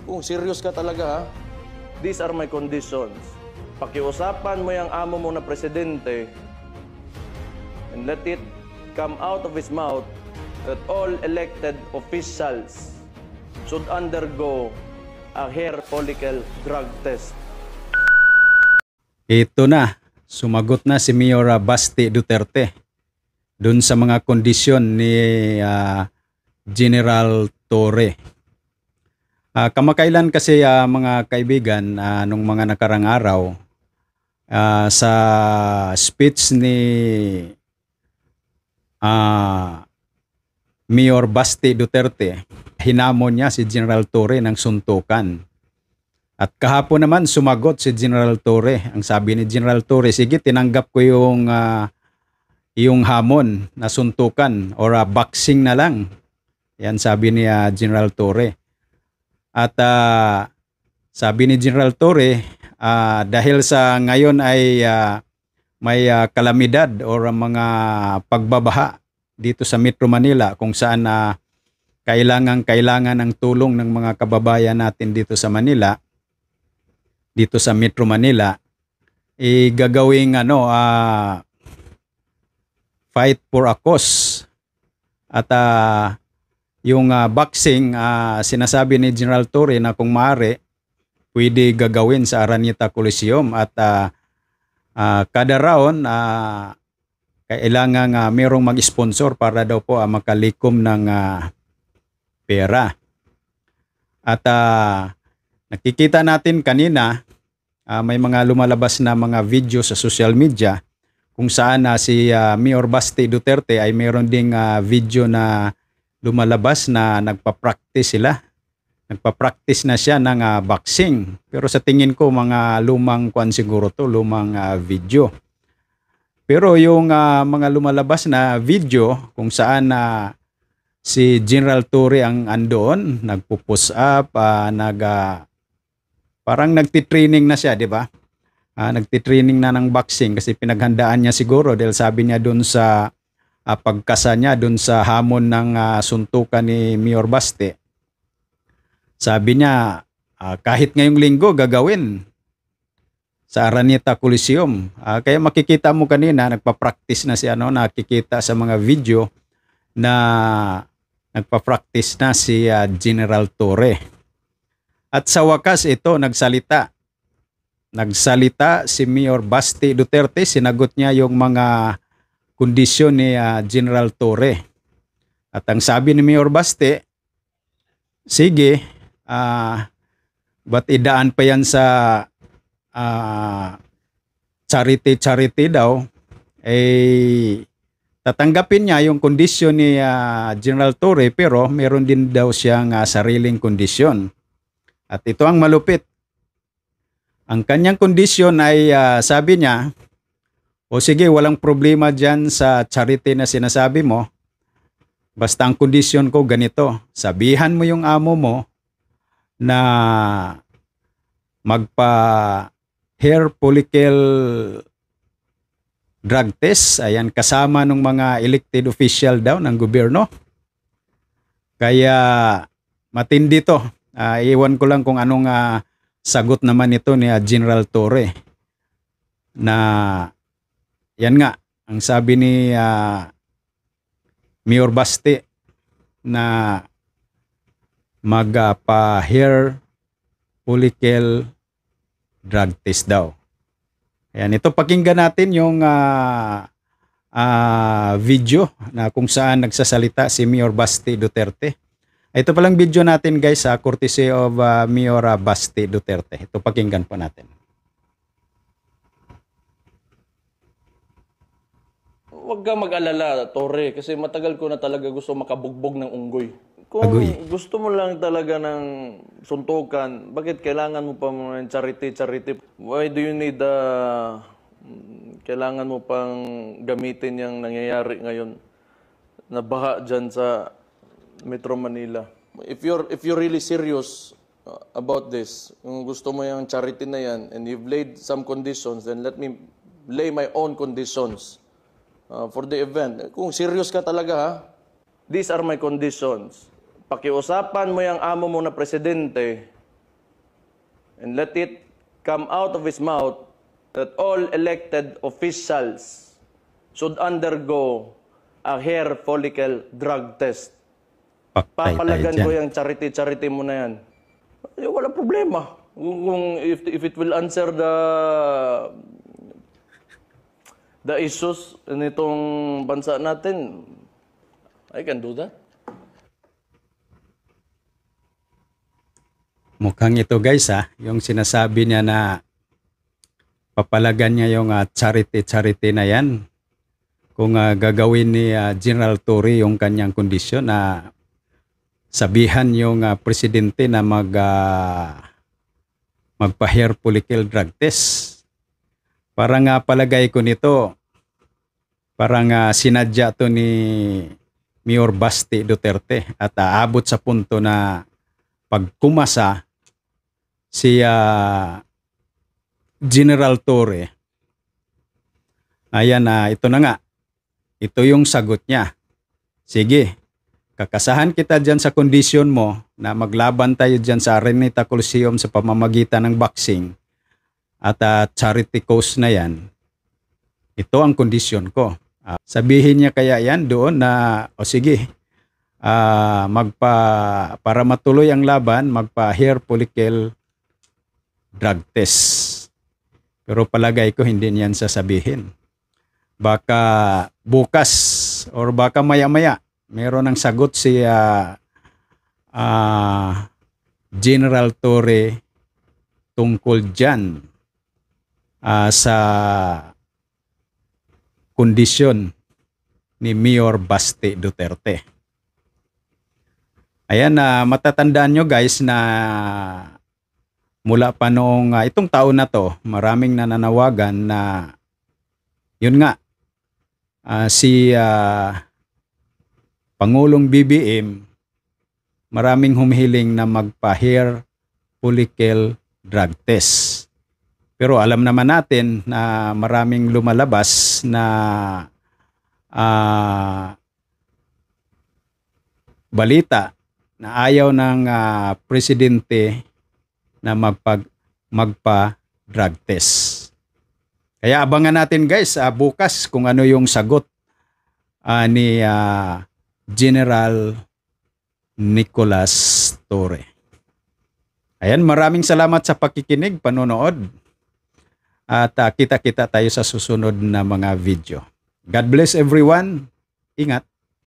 Kung serious ka talaga ha, these are my conditions. Pakiusapan mo yung amo mo na presidente and let it come out of his mouth that all elected officials should undergo a hair follicle drug test. Ito na, sumagot na si Mayor Basti Duterte dun sa mga kondisyon ni General Torre. Kamakailan kasi mga kaibigan, nung mga nakarang araw, sa speech ni Mayor Basti Duterte, hinamon niya si General Torre ng suntukan. At kahapon naman sumagot si General Torre. Ang sabi ni General Torre, sige, tinanggap ko yung hamon na suntukan or boxing na lang. Yan sabi ni General Torre. At sabi ni General Torre, dahil sa ngayon ay may kalamidad or mga pagbabaha dito sa Metro Manila kung saan kailangan ng tulong ng mga kababayan natin dito sa Manila, dito sa Metro Manila, gagawing fight for a cause. At yung boxing, sinasabi ni General Torre na kung maaari, pwede gagawin sa Araneta Coliseum at kada round, kailangan merong mag-sponsor para daw po makalikom ng pera. At nakikita natin kanina, may mga lumalabas na mga video sa social media kung saan si Mayor Basti Duterte ay meron ding video na lumalabas na nagpa-practice sila. Nagpa-practice na siya ng boxing. Pero sa tingin ko mga lumang kuan siguro to, lumang video. Pero yung mga lumalabas na video kung saan si General Torre ang andoon, nagpo-push up, parang nagtitraining na siya, di ba? Nagtitraining na ng boxing kasi pinaghandaan niya siguro dahil sabi niya doon sa pagkasa niya doon sa hamon ng suntukan ni Mayor Basti. Sabi niya, kahit ngayong linggo gagawin sa Araneta Coliseum. Kaya makikita mo kanina, nagpa-practice na si nakikita sa mga video na nagpa-practice na si General Torre. At sa wakas ito, nagsalita si Mayor Basti Duterte, sinagot niya yung mga kondisyon ni General Torre. At ang sabi ni Mayor Basti, sige, ba't idaan pa yan sa charity daw, tatanggapin niya yung kondisyon ni General Torre pero meron din daw siyang sariling kondisyon. At ito ang malupit. Ang kanyang kondisyon ay sabi niya, o sige, walang problema dyan sa charity na sinasabi mo. Basta ang kondisyon ko ganito. Sabihan mo yung amo mo na magpa-hair follicle drug test. Ayan, kasama ng mga elected official daw ng gobyerno. Kaya matindi to. Iwan ko lang kung anong sagot naman ito ni General Torre. Na yan nga, ang sabi ni Mayor Basti na magpa-hair follicle drug test daw. Ayan, ito pakinggan natin yung video na kung saan nagsasalita si Mayor Basti Duterte. Ito palang video natin guys, courtesy of Mayor Basti Duterte. Ito pakinggan po natin. Huwag ka mag-alala, Torre, kasi matagal ko na talaga gusto makabugbog ng unggoy. Kung gusto mo lang talaga ng suntukan, bakit kailangan mo pa ng charity? Why do you need kailangan mo pang gamitin yung nangyayari ngayon na baha dyan sa Metro Manila? If you're really serious about this, kung gusto mo yung charity na yan, and you've laid some conditions, then let me lay my own conditions for the event. Kung serious ka talaga ha, these are my conditions. pakiusapan mo yung amo mo na presidente and let it come out of his mouth that all elected officials should undergo a hair follicle drug test. Paktay tayo Papalagan ko dyan. yung charity mo na yan. Wala problema. Kung if it will answer the issues nitong bansa natin, I can do that. Mukhang ito guys yung sinasabi niya na papalagan niya yung charity na yan. Kung gagawin ni General Torre yung kanyang kondisyon na sabihan yung presidente na magpa-hair follicle drug test. Parang palagay ko nito, parang sinadya to ni Mayor Basti Duterte at aabot sa punto na pagkumasa si General Torre. Ayan ito na nga. Ito yung sagot niya. Sige, kakasahan kita dyan sa kondisyon mo na maglaban tayo dyan sa Araneta Coliseum sa pamamagitan ng boxing at charity cause na yan. Ito ang kondisyon ko. Sabihin niya kaya yan doon na, o sige, para matuloy ang laban, magpa-hair follicle drug test. Pero palagay ko hindi niyan sasabihin. Baka bukas or baka maya-maya meron ng sagot si General Torre tungkol dyan sa kondisyon ni Mayor Basti Duterte. Ayan, matatandaan nyo guys na mula pa noong itong taon na to, maraming nananawagan na yun nga, si Pangulong BBM, maraming humihiling na magpa-hair follicle drug test. Pero alam naman natin na maraming lumalabas na balita na ayaw ng presidente na magpa-drug test. Kaya abangan natin guys bukas kung ano yung sagot ni General Nicolas Torre. Ayan, maraming salamat sa pakikinig, panonood. At kita-kita tayo sa susunod na mga video. God bless everyone. Ingat.